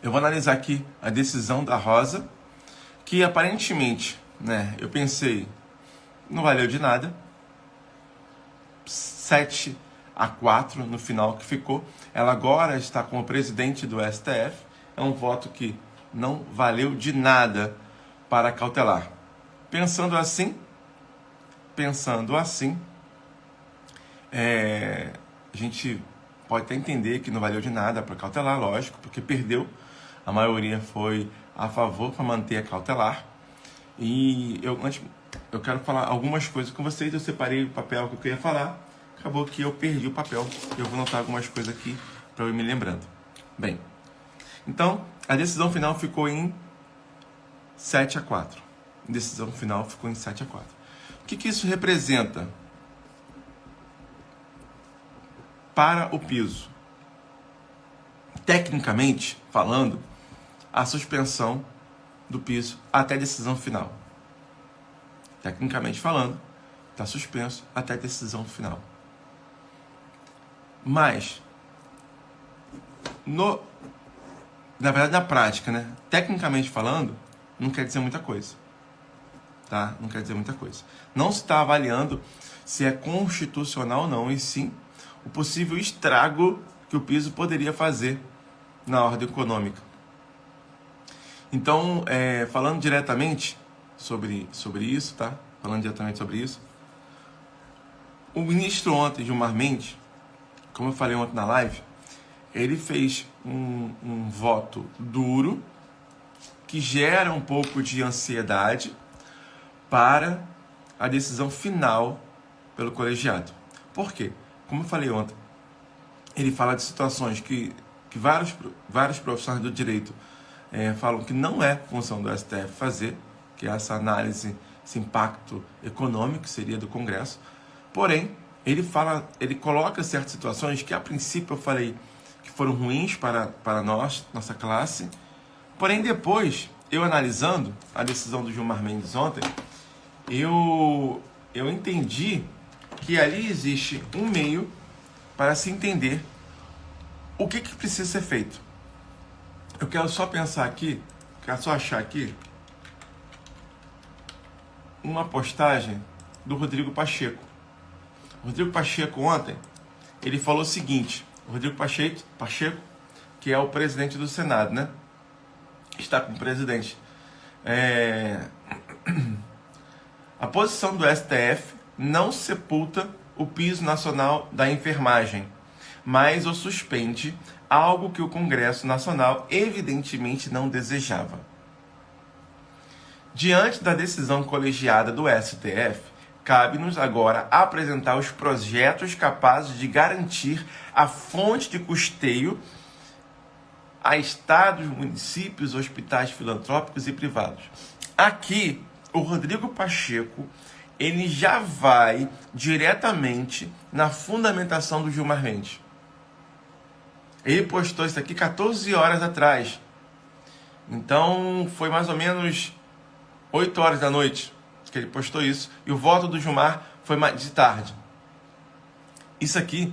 Eu vou analisar aqui a decisão da Rosa, que aparentemente, eu pensei, não valeu de nada. 7-4 no final que ficou. Ela agora está como presidente do STF. É um voto que não valeu de nada para cautelar. Pensando assim, a gente pode até entender que não valeu de nada para cautelar, lógico, porque perdeu. A maioria foi a favor para manter a cautelar. E eu quero falar algumas coisas com vocês. Eu separei o papel que eu queria falar. Acabou que eu perdi o papel. Eu vou anotar algumas coisas aqui para eu ir me lembrando. Bem, então a decisão final ficou em 7-4. Decisão final ficou em 7-4. O que isso representa para o piso? Tecnicamente falando, a suspensão do piso até a decisão final. Tecnicamente falando, está suspenso até a decisão final. Mas, na verdade, na prática, tecnicamente falando, não quer dizer muita coisa. Tá? Não quer dizer muita coisa. Não se está avaliando se é constitucional ou não, e sim o possível estrago que o piso poderia fazer na ordem econômica. Então, falando diretamente sobre isso, tá? Falando diretamente sobre isso, o ministro ontem, Gilmar Mendes, como eu falei ontem na live, ele fez um voto duro que gera um pouco de ansiedade para a decisão final pelo colegiado. Por quê? Como eu falei ontem, ele fala de situações que vários profissionais do direito falam que não é função do STF fazer, que é essa análise, esse impacto econômico, que seria do Congresso. Porém, ele coloca certas situações que a princípio eu falei que foram ruins para nossa classe. Porém, depois, eu analisando a decisão do Gilmar Mendes ontem, eu entendi que ali existe um meio para se entender o que precisa ser feito. Eu quero só pensar aqui, quero só achar aqui uma postagem do Rodrigo Pacheco. O Rodrigo Pacheco ontem, ele falou o seguinte, o Rodrigo Pacheco, que é o presidente do Senado, está como presidente. A posição do STF não sepulta o piso nacional da enfermagem, mas o suspende, algo que o Congresso Nacional evidentemente não desejava. Diante da decisão colegiada do STF, cabe-nos agora apresentar os projetos capazes de garantir a fonte de custeio a estados, municípios, hospitais filantrópicos e privados. Aqui, o Rodrigo Pacheco, ele já vai diretamente na fundamentação do Gilmar Mendes. Ele postou isso aqui 14 horas atrás. Então, foi mais ou menos 8 horas da noite que ele postou isso. E o voto do Gilmar foi mais de tarde. Isso aqui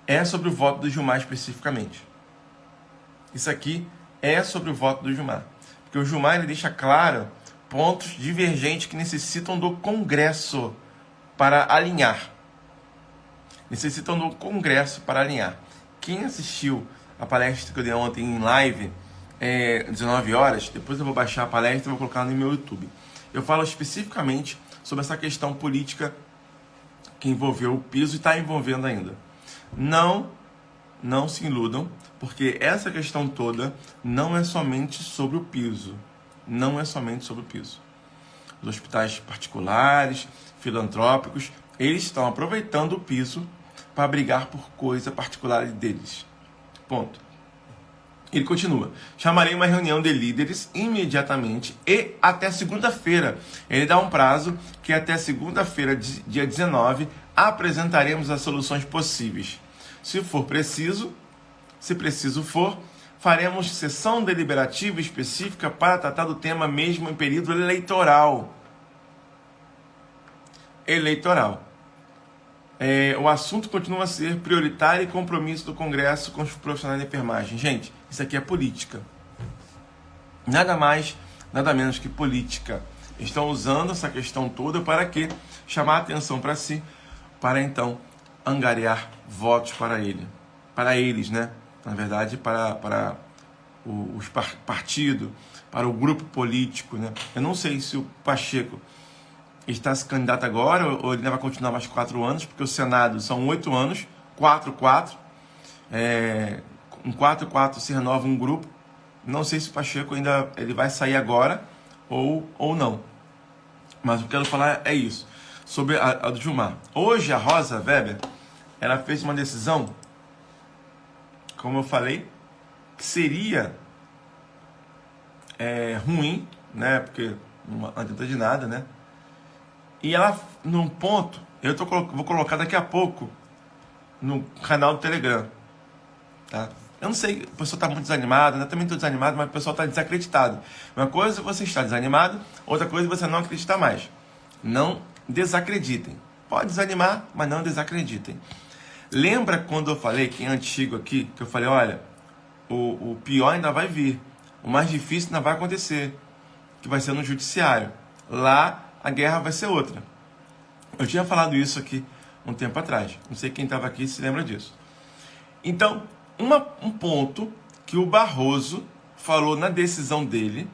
é sobre o voto do Gilmar especificamente. Isso aqui é sobre o voto do Gilmar. Porque o Gilmar ele deixa claro pontos divergentes que necessitam do Congresso para alinhar. Quem assistiu a palestra que eu dei ontem em live, 19 horas, depois eu vou baixar a palestra e vou colocar no meu YouTube. Eu falo especificamente sobre essa questão política que envolveu o piso e está envolvendo ainda. Não se iludam, porque essa questão toda não é somente sobre o piso. Os hospitais particulares, filantrópicos, eles estão aproveitando o piso para brigar por coisa particular deles. Ponto. Ele continua. Chamarei uma reunião de líderes imediatamente e até segunda-feira. Ele dá um prazo que até segunda-feira, dia 19, apresentaremos as soluções possíveis. Se preciso for, faremos sessão deliberativa específica para tratar do tema mesmo em período eleitoral. O assunto continua a ser prioritário e compromisso do Congresso com os profissionais de enfermagem. Gente, isso aqui é política. Nada mais, nada menos que política. Estão usando essa questão toda para quê? Chamar a atenção para si, para então angariar votos para ele. Para eles, né? Na verdade, para os partidos, para o grupo político, né? Eu não sei se o Pacheco está se candidato agora ou ele vai continuar mais 4 anos, porque o Senado são 8 anos, 4-4. Um 4-4 se renova um grupo. Não sei se o Pacheco ainda ele vai sair agora ou não. Mas o que eu quero falar é isso. Sobre a do Gilmar. Hoje a Rosa Weber, ela fez uma decisão, como eu falei, que seria ruim, né? Porque não adianta de nada, né? E ela, num ponto, vou colocar daqui a pouco no canal do Telegram, tá? Eu não sei, o pessoal está muito desanimado, eu também estou desanimado, mas o pessoal está desacreditado. Uma coisa é você estar desanimado, outra coisa é você não acreditar mais. Não desacreditem. Pode desanimar, mas não desacreditem. Lembra quando eu falei, quem é antigo aqui, que eu falei, olha, o pior ainda vai vir, o mais difícil ainda vai acontecer, que vai ser no judiciário. Lá a guerra vai ser outra. Eu tinha falado isso aqui um tempo atrás. Não sei quem estava aqui se lembra disso. Então, um ponto que o Barroso falou na decisão dele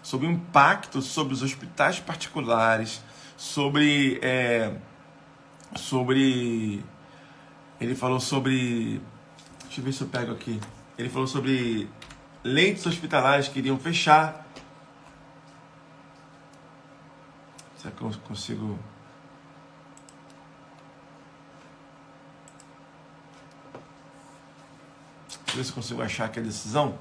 sobre o impacto sobre os hospitais particulares, ele falou sobre, deixa eu ver se eu pego aqui, ele falou sobre leitos hospitalares que iriam fechar. Será que eu consigo? Deixa eu ver se eu consigo achar aqui a decisão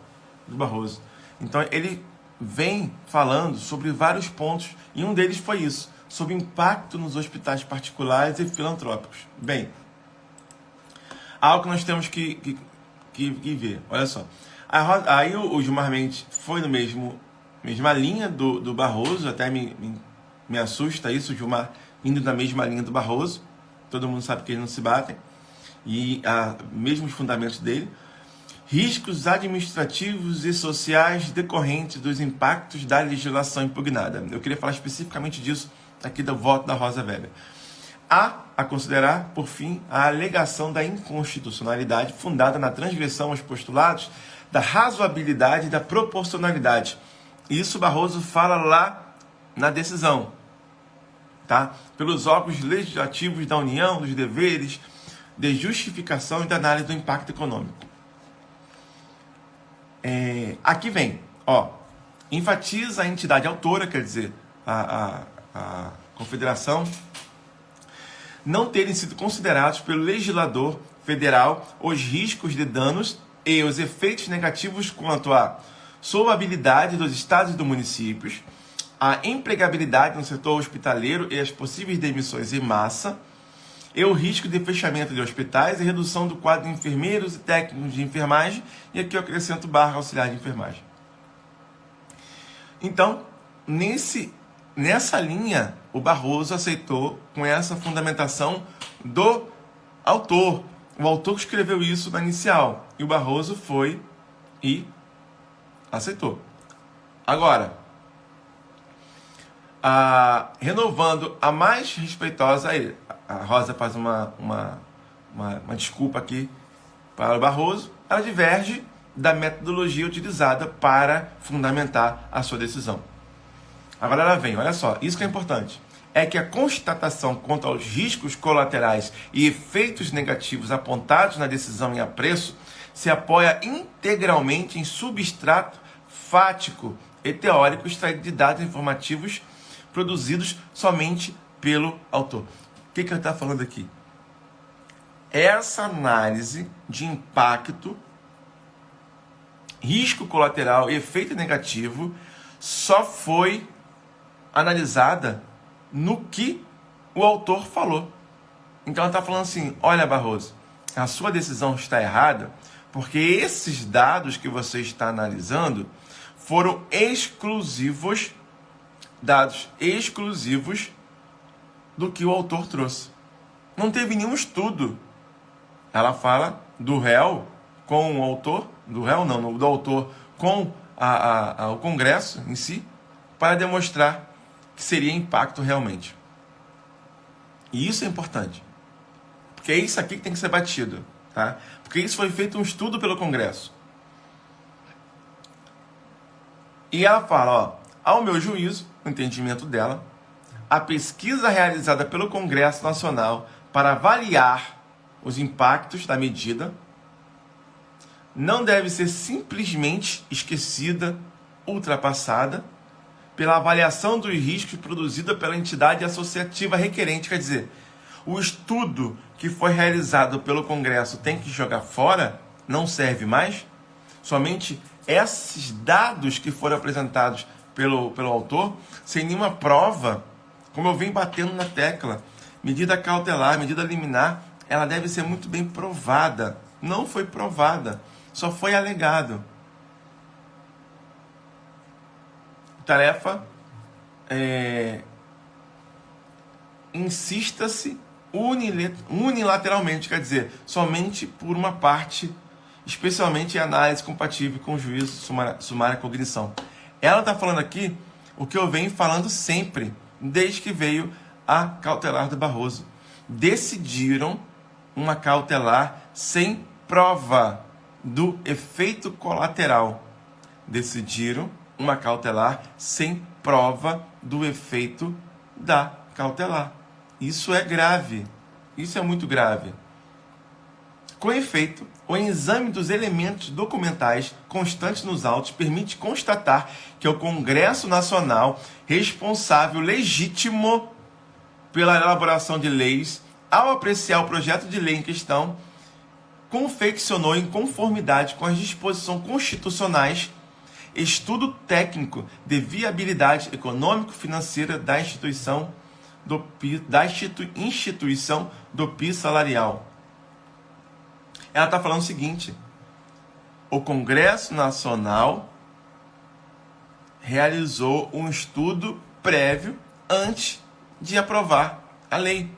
do Barroso. Então ele vem falando sobre vários pontos, e um deles foi isso, sobre o impacto nos hospitais particulares e filantrópicos. Bem, algo que nós temos que ver. Olha só. Aí o Gilmar Mendes foi no mesma linha do Barroso, até me assusta isso, o Gilmar indo na mesma linha do Barroso. Todo mundo sabe que eles não se batem. E mesmos fundamentos dele. Riscos administrativos e sociais decorrentes dos impactos da legislação impugnada. Eu queria falar especificamente disso aqui do voto da Rosa Weber. Há a considerar, por fim, a alegação da inconstitucionalidade fundada na transgressão aos postulados da razoabilidade e da proporcionalidade. Isso Barroso fala lá na decisão, tá? Pelos órgãos legislativos da União, dos deveres de justificação e da análise do impacto econômico. Aqui vem, enfatiza a entidade autora, quer dizer, a confederação, não terem sido considerados pelo legislador federal os riscos de danos e os efeitos negativos quanto à solvabilidade dos estados e dos municípios, a empregabilidade no setor hospitaleiro e as possíveis demissões em massa, e o risco de fechamento de hospitais e redução do quadro de enfermeiros e técnicos de enfermagem, e aqui eu acrescento / auxiliar de enfermagem. Então, nessa linha, o Barroso aceitou com essa fundamentação do autor. O autor que escreveu isso na inicial, e o Barroso foi e aceitou. Agora, renovando a mais respeitosa, a Rosa faz uma desculpa aqui para o Barroso, ela diverge da metodologia utilizada para fundamentar a sua decisão. Agora ela vem, olha só, isso que é importante, é que a constatação quanto aos riscos colaterais e efeitos negativos apontados na decisão em apreço se apoia integralmente em substrato fático e teórico extraído de dados informativos produzidos somente pelo autor. O que ele está falando aqui? Essa análise de impacto, risco colateral e efeito negativo só foi analisada no que o autor falou. Então ela está falando assim, olha Barroso, a sua decisão está errada porque esses dados que você está analisando foram dados exclusivos do que o autor trouxe. Não teve nenhum estudo. Ela fala do réu com o autor, do réu não, do autor com o Congresso em si, para demonstrar que seria impacto realmente. E isso é importante. Porque é isso aqui que tem que ser batido. Tá? Porque isso foi feito um estudo pelo Congresso. E ela fala, ó, ao meu juízo, no entendimento dela, a pesquisa realizada pelo Congresso Nacional para avaliar os impactos da medida não deve ser simplesmente esquecida, ultrapassada, pela avaliação dos riscos produzida pela entidade associativa requerente. Quer dizer, o estudo que foi realizado pelo Congresso tem que jogar fora, não serve mais. Somente esses dados que foram apresentados pelo autor, sem nenhuma prova, como eu venho batendo na tecla, medida cautelar, medida liminar, ela deve ser muito bem provada. Não foi provada, só foi alegado. Tarefa, insista-se unilateralmente, quer dizer, somente por uma parte, especialmente em análise compatível com o juízo sumária cognição. Ela está falando aqui o que eu venho falando sempre, desde que veio a cautelar do Barroso. Decidiram uma cautelar sem prova do efeito colateral. Decidiram uma cautelar sem prova do efeito da cautelar. Isso é grave. Isso é muito grave. Com efeito, o exame dos elementos documentais constantes nos autos permite constatar que o Congresso Nacional, responsável legítimo pela elaboração de leis, ao apreciar o projeto de lei em questão, confeccionou em conformidade com as disposições constitucionais estudo técnico de viabilidade econômico-financeira da instituição do piso salarial. Ela está falando o seguinte: o Congresso Nacional realizou um estudo prévio antes de aprovar a lei.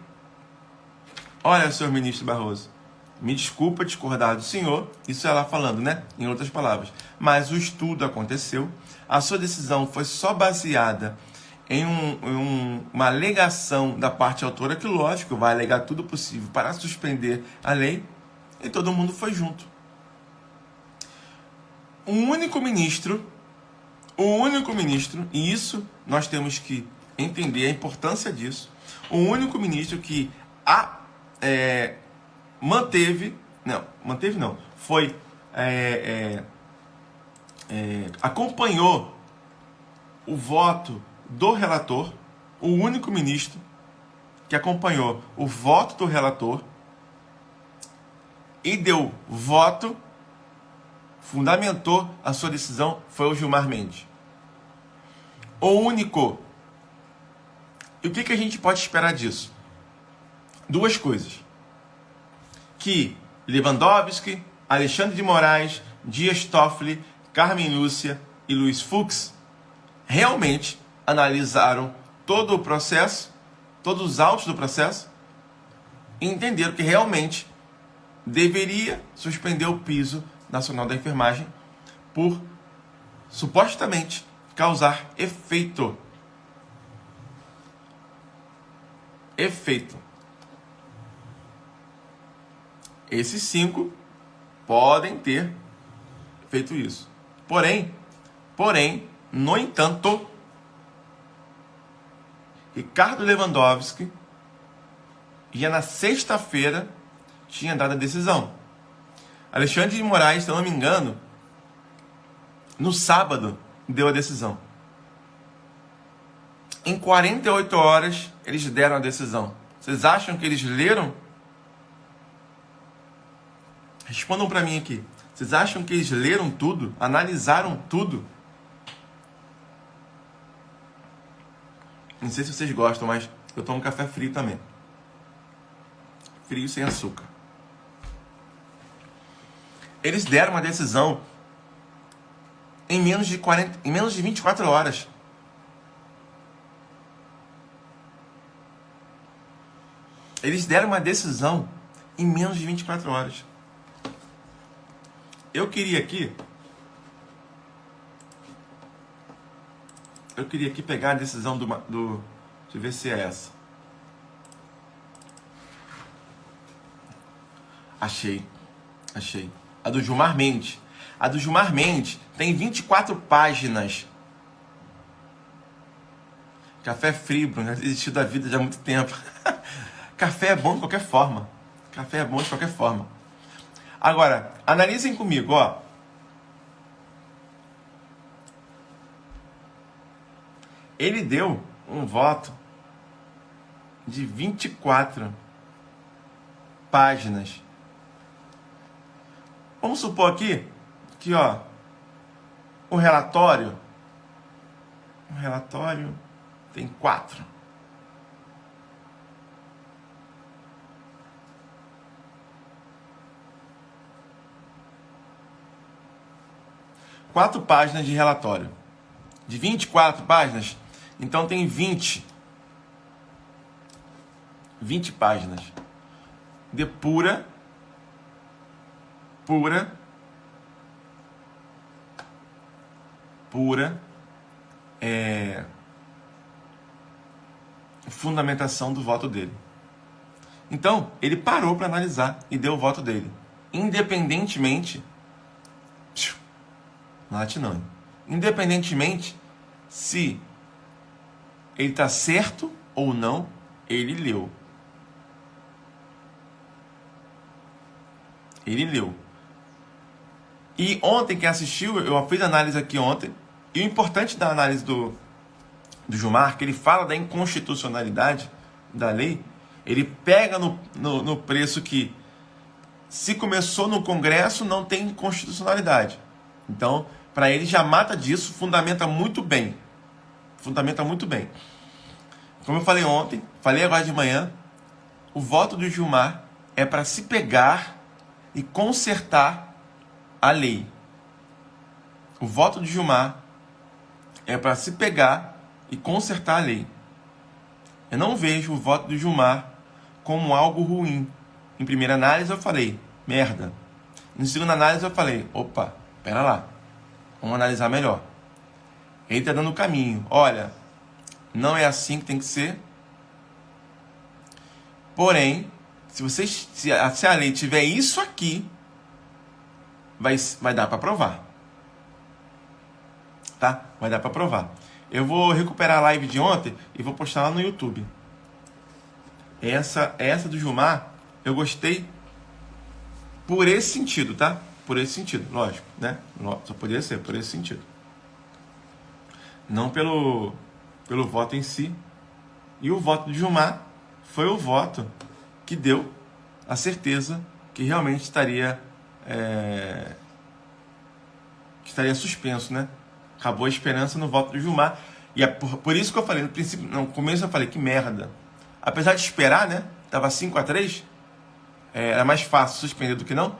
Olha, senhor ministro Barroso, me desculpa discordar do senhor, isso é ela falando, né? Em outras palavras. Mas o estudo aconteceu, a sua decisão foi só baseada em uma alegação da parte autora, que lógico, vai alegar tudo possível para suspender a lei, e todo mundo foi junto. Um único ministro, e isso nós temos que entender a importância disso, o único ministro que acompanhou o voto do relator, o único ministro que acompanhou o voto do relator e deu voto, fundamentou a sua decisão, foi o Gilmar Mendes. O único. E o que a gente pode esperar disso? Duas coisas. Que Lewandowski, Alexandre de Moraes, Dias Toffoli, Carmen Lúcia e Luiz Fux realmente analisaram todo o processo, todos os autos do processo, e entenderam que realmente deveria suspender o piso nacional da enfermagem por supostamente causar efeito. Esses 5 podem ter feito isso. Porém, no entanto, Ricardo Lewandowski já na sexta-feira tinha dado a decisão. Alexandre de Moraes, se eu não me engano, no sábado deu a decisão. Em 48 horas eles deram a decisão. Vocês acham que eles leram? Respondam para mim aqui. Vocês acham que eles leram tudo? Analisaram tudo? Não sei se vocês gostam, mas eu tomo café frio também. Frio sem açúcar. Eles deram uma decisão em menos de 24 horas. Eles deram uma decisão em menos de 24 horas. Eu queria aqui pegar a decisão do deixa eu ver se é essa. Achei. A do Gilmar Mendes. A do Gilmar Mendes tem 24 páginas. Café frio, Bruno, já desistiu da vida já há muito tempo. Café é bom de qualquer forma. Agora, analisem comigo, ó. Ele deu um voto de 24 páginas. Vamos supor aqui que, ó, o relatório tem 4. Quatro páginas de relatório. De 24 páginas, então tem 20 páginas. De pura fundamentação do voto dele. Então, ele parou para analisar e deu o voto dele. Independentemente se ele está certo ou não, ele leu. E ontem, quem assistiu, eu fiz análise aqui ontem, e o importante da análise do Gilmar, que ele fala da inconstitucionalidade da lei, ele pega no preço que, se começou no Congresso, não tem inconstitucionalidade. Então, para ele, já mata disso, fundamenta muito bem. Como eu falei ontem, falei agora de manhã, o voto do Gilmar é para se pegar e consertar a lei. O voto do Gilmar é para se pegar e consertar a lei. Eu não vejo o voto do Gilmar como algo ruim. Em primeira análise eu falei, merda. Em segunda análise eu falei, opa, pera lá, vamos analisar melhor. Ele está dando o caminho. Olha, não é assim que tem que ser. Porém, se a lei tiver isso aqui, vai dar para aprovar. Tá? Vai dar para aprovar. Eu vou recuperar a live de ontem e vou postar lá no YouTube. Essa do Gilmar, eu gostei por esse sentido, tá? Por esse sentido, lógico, né? Só poderia ser por esse sentido. Não pelo voto em si. E o voto do Gilmar foi o voto que deu a certeza que realmente estaria suspenso, né? Acabou a esperança no voto do Gilmar. E é por isso que eu falei, no princípio, no começo eu falei, que merda. Apesar de esperar, né? Tava 5-3, era mais fácil suspender do que não.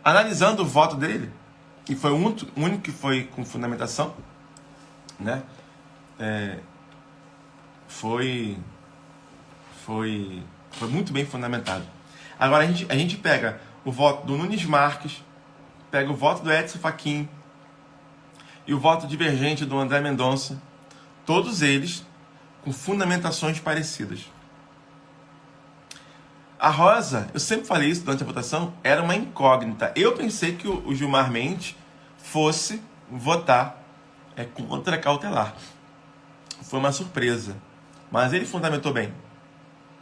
Analisando o voto dele, que foi o único que foi com fundamentação, né? Foi muito bem fundamentado. Agora a gente pega o voto do Nunes Marques, pega o voto do Edson Fachin e o voto divergente do André Mendonça, todos eles com fundamentações parecidas. A Rosa, eu sempre falei isso durante a votação, era uma incógnita. Eu pensei que o Gilmar Mendes fosse votar contra a cautelar. Foi uma surpresa. Mas ele fundamentou bem.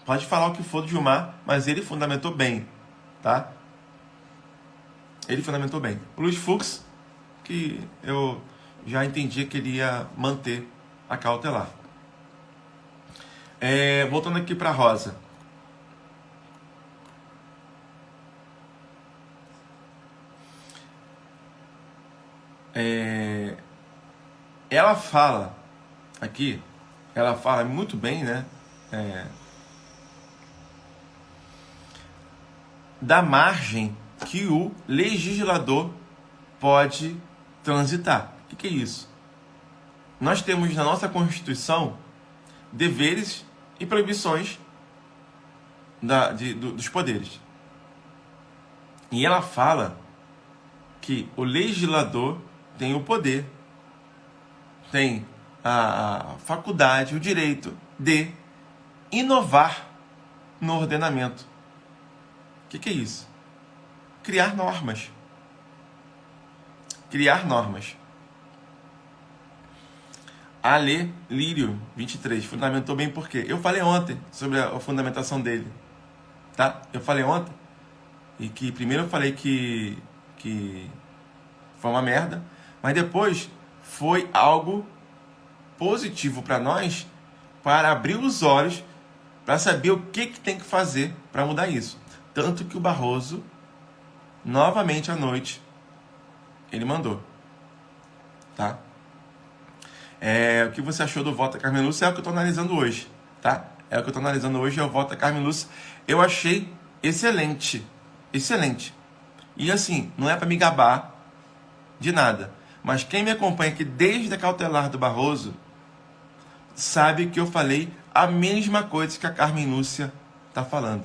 Pode falar o que for do Gilmar, mas ele fundamentou bem. Tá? Ele fundamentou bem. O Luiz Fux, que eu já entendi que ele ia manter a cautelar. Voltando aqui para a Rosa. Ela fala aqui, ela fala muito bem, né? Da margem que o legislador pode transitar. O que é isso? Nós temos na nossa Constituição deveres e proibições dos poderes. E ela fala que o legislador tem o poder, tem a faculdade, o direito de inovar no ordenamento. O que é isso? Criar normas. Criar normas. A Lê Lírio 23 fundamentou bem por quê. Eu falei ontem sobre a fundamentação dele. Tá? Eu falei ontem. E que primeiro eu falei que foi uma merda. Mas depois foi algo positivo para nós. Para abrir os olhos. Para saber o que tem que fazer para mudar isso. Tanto que o Barroso, novamente à noite, ele mandou. Tá? O que você achou do voto da Carmen Lúcia é o que eu estou analisando hoje, tá? É o que eu estou analisando hoje, é o voto da Carmen Lúcia. Eu achei excelente, excelente. E assim, não é para me gabar de nada, mas quem me acompanha aqui desde a cautelar do Barroso, sabe que eu falei a mesma coisa que a Carmen Lúcia está falando.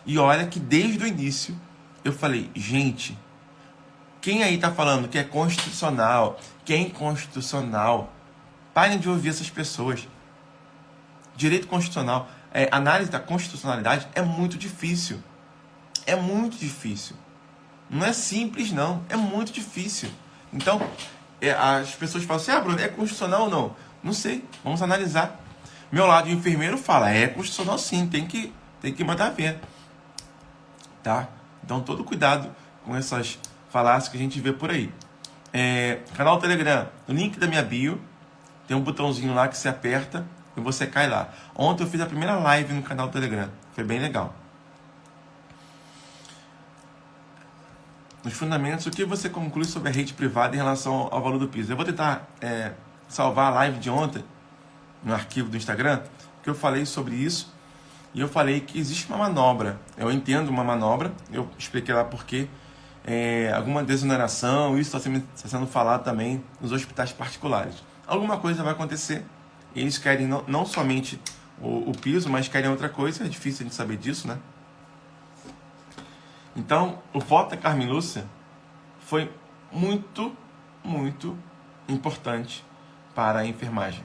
E olha que desde o início eu falei, gente, quem aí está falando que é constitucional, que é inconstitucional, parem de ouvir essas pessoas. Direito constitucional, análise da constitucionalidade é muito difícil. É muito difícil. Não é simples, não. É muito difícil. Então, as pessoas falam assim, Bruno, é constitucional ou não? Não sei, vamos analisar. Meu lado de enfermeiro fala, é constitucional sim, tem que mandar ver. Tá? Então, todo cuidado com essas falácias que a gente vê por aí. Canal Telegram, o link da minha bio. Tem um botãozinho lá que você aperta e você cai lá. Ontem eu fiz a primeira live no canal do Telegram. Foi bem legal. Nos fundamentos, o que você conclui sobre a rede privada em relação ao valor do piso? Eu vou tentar salvar a live de ontem no arquivo do Instagram, porque eu falei sobre isso e eu falei que existe uma manobra. Eu entendo uma manobra, eu expliquei lá porque alguma desoneração, isso está sendo falado também nos hospitais particulares. Alguma coisa vai acontecer. Eles querem não somente o piso, mas querem outra coisa. É difícil a gente saber disso, né? Então, o voto da Carmen Lúcia foi muito, muito importante para a enfermagem.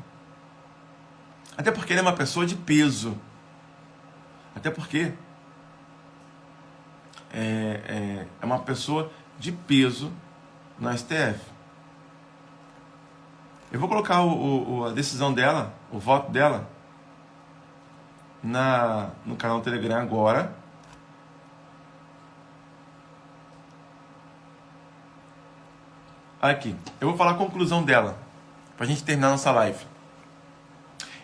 Até porque ele é uma pessoa de peso. Até porque é uma pessoa de peso no STF. Eu vou colocar a decisão dela, o voto dela, no canal do Telegram agora. Aqui, eu vou falar a conclusão dela, para a gente terminar nossa live.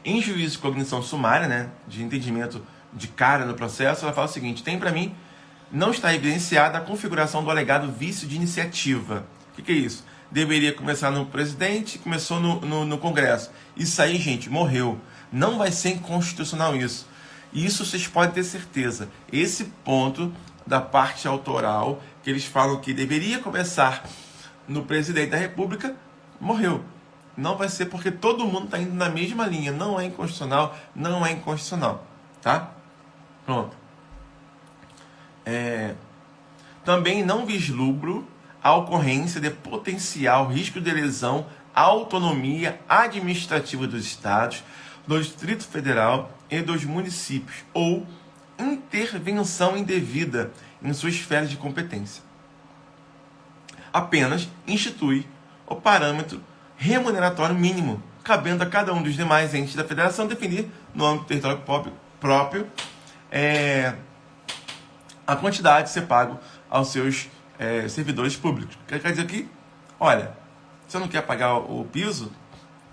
Em juízo de cognição sumária, né, de entendimento de cara no processo, ela fala o seguinte, tem para mim, não está evidenciada a configuração do alegado vício de iniciativa. O que é isso? Deveria começar no presidente, começou no Congresso. Isso aí, gente, morreu. Não vai ser inconstitucional isso. Isso vocês podem ter certeza. Esse ponto da parte autoral, que eles falam que deveria começar no presidente da República, morreu. Não vai ser porque todo mundo está indo na mesma linha. Não é inconstitucional, não é inconstitucional. Tá? Pronto. Também não vislumbro a ocorrência de potencial risco de lesão à autonomia administrativa dos estados, do Distrito Federal e dos municípios, ou intervenção indevida em suas esferas de competência. Apenas institui o parâmetro remuneratório mínimo, cabendo a cada um dos demais entes da federação definir, no âmbito do território próprio, a quantidade a ser pago aos seus servidores públicos. Quer dizer que, olha, você não quer pagar o piso,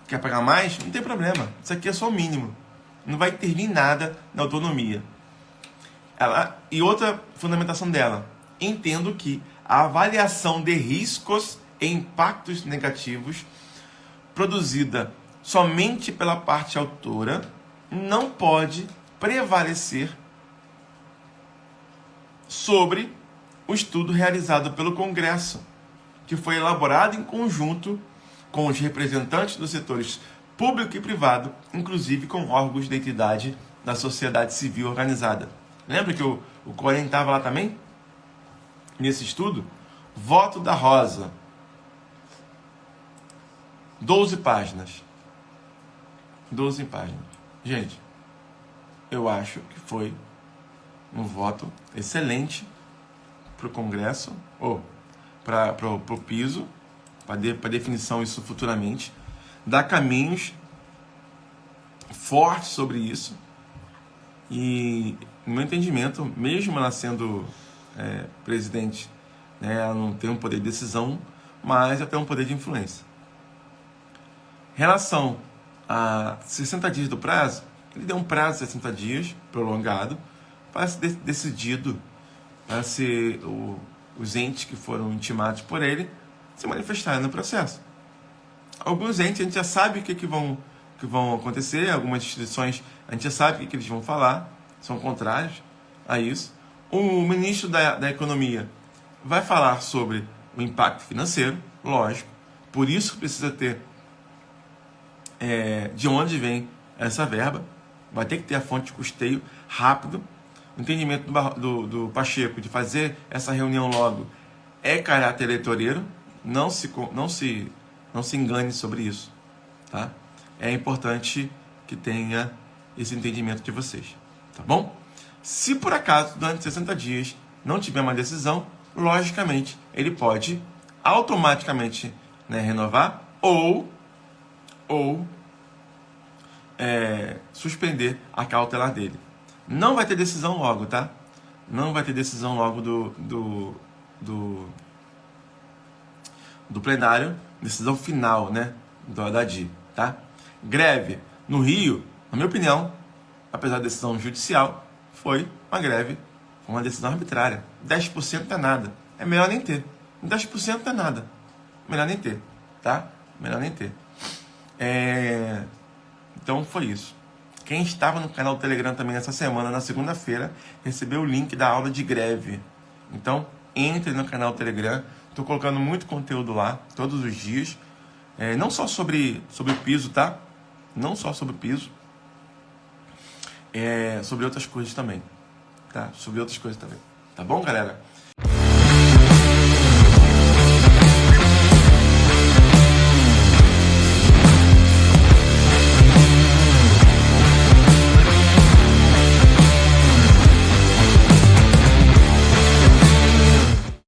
quer pagar mais, não tem problema. Isso aqui é só o mínimo. Não vai intervir em nada na autonomia. E outra fundamentação dela. Entendo que a avaliação de riscos e impactos negativos produzida somente pela parte autora não pode prevalecer sobre o estudo realizado pelo Congresso, que foi elaborado em conjunto com os representantes dos setores público e privado, inclusive com órgãos da entidade da sociedade civil organizada. Lembra que o Corém estava lá também? Nesse estudo? Voto da Rosa. 12 páginas. 12 páginas. Gente, eu acho que foi um voto excelente para o Congresso, ou para o piso, para definição isso futuramente. Dá caminhos fortes sobre isso. E, no meu entendimento, mesmo ela sendo presidente, né, ela não tem um poder de decisão, mas ela tem um poder de influência. Em relação a 60 dias do prazo, ele deu um prazo de 60 dias, prolongado, para ser decidido, para ser os entes que foram intimados por ele se manifestarem no processo. Alguns entes a gente já sabe o que vão acontecer, algumas instituições a gente já sabe o que eles vão falar, são contrários a isso. O ministro da Economia vai falar sobre o impacto financeiro, lógico, por isso precisa ter de onde vem essa verba, vai ter que ter a fonte de custeio rápido. O entendimento do Pacheco de fazer essa reunião logo é caráter eleitoreiro, não se engane sobre isso, tá? É importante que tenha esse entendimento de vocês, tá bom? Se por acaso, durante 60 dias, não tiver uma decisão, logicamente, ele pode automaticamente, né, renovar ou suspender a cautelar dele. Não vai ter decisão logo, tá? Não vai ter decisão logo do plenário, decisão final, né, do Haddad, tá? Greve no Rio, na minha opinião, apesar da decisão judicial, foi uma greve, uma decisão arbitrária. 10% não é nada, é melhor nem ter. 10% não é nada, melhor nem ter, tá? Melhor nem ter. Então foi isso. Quem estava no canal do Telegram também essa semana, na segunda-feira, recebeu o link da aula de greve. Então, entre no canal do Telegram. Estou colocando muito conteúdo lá, todos os dias. Não só sobre o piso, tá? Não só sobre o piso. Sobre outras coisas também. Tá? Sobre outras coisas também. Tá bom, galera?